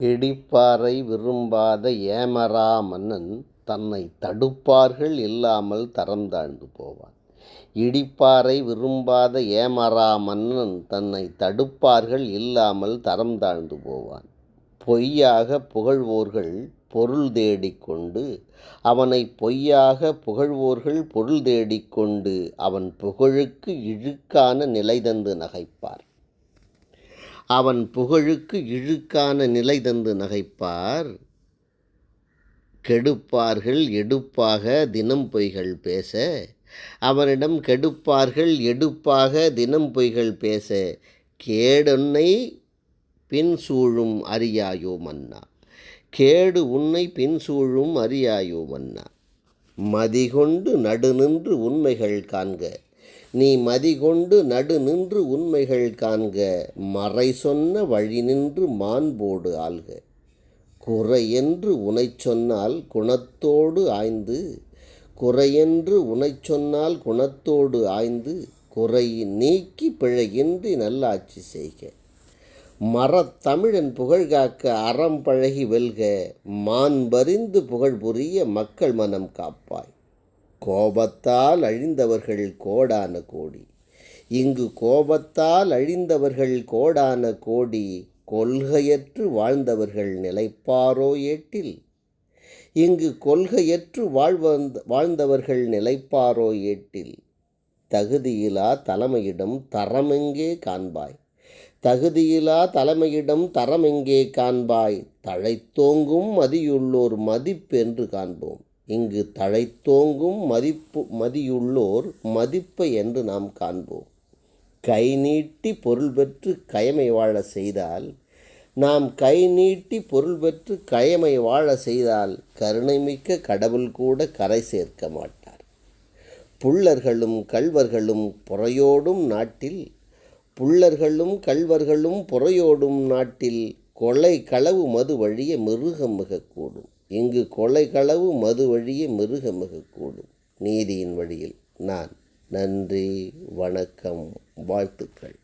இடிப்பாரை விரும்பாத ஏமரா மன்னன் தன்னைத் தடுப்பார்கள் இல்லாமல் தரம் தாழ்ந்து போவான். இடிப்பாரை விரும்பாத ஏமரா மன்னன் தன்னைத் தடுப்பார்கள் இல்லாமல் தரம் தாழ்ந்து போவான். பொய்யாகப் புகழ்வோர்கள் பொருள் தேடிக்கொண்டு அவனைப் பொய்யாகப் புகழ்வோர்கள் பொருள் தேடிக்கொண்டு அவன் புகழுக்கு இழுக்கான நிலை தந்து நகைப்பார். அவன் புகழுக்கு இழுக்கான நிலை தந்து நகைப்பார். கெடுப்பார்கள் எடுப்பாக தினம் பொய்கள் பேச, அவனிடம் கெடுப்பார்கள் எடுப்பாக தினம் பொய்கள் பேச, கேடுன்னை பின் சூழும் அறியாயோ மன்னா, கேடு உன்னை பின் சூழும் அறியாயோ மன்னா. மதிகொண்டு நடுநின்று உண்மைகள் காண்க, நீ மதிகொண்டு நடுநின்று உண்மைகள் காண்க, மறை சொன்ன வழி நின்று மாண்போடு ஆள்க. குறையென்று உனைச் சொன்னால் குணத்தோடு ஆய்ந்து, குறையென்று உனைச் சொன்னால் குணத்தோடு ஆய்ந்து, குறை நீக்கி பிழையின்றி நல்லாட்சி செய்க. மறத்தமிழன் புகழ்காக்க அறம் பழகி வெல்க, மாண்பறிந்து புகழ் புரிய மக்கள் மனம் காப்பாய். கோபத்தால் அழிந்தவர்கள் கோடான கோடி, இங்கு கோபத்தால் அழிந்தவர்கள் கோடான கோடி, கொள்கையற்று வாழ்ந்தவர்கள் நிலைப்பாரோ ஏட்டில், இங்கு கொள்கையற்று வாழ்ந்தவர்கள் நிலைப்பாரோ ஏட்டில். தகுதியிலா தலைமையிடம் தரமெங்கே காண்பாய், தகுதியிலா தலைமையிடம் தரமெங்கே காண்பாய். தழைத்தோங்கும் மதியுள்ளோர் மதிப்பென்று காண்போம், இங்கு தழைத்தோங்கும் மதியுள்ளோர் மதிப்பை என்று நாம் காண்போம். கை நீட்டி பொருள் பெற்று கயமை வாழ செய்தால், நாம் கை நீட்டி பொருள் பெற்று கயமை வாழ செய்தால், கருணைமிக்க கடவுள் கூட கரை சேர்க்க மாட்டார். புல்லர்களும் கள்வர்களும் புறையோடும் நாட்டில், புல்லர்களும் கள்வர்களும் புறையோடும் நாட்டில், கொலை களவு மது வழிய மிருகம் மிகக்கூடும், இங்கு கொலை களவு மது வழிய மிருகம் மிகக்கூடும். நீதியின் வழியில் நான். நன்றி, வணக்கம், வாழ்த்துக்கள்.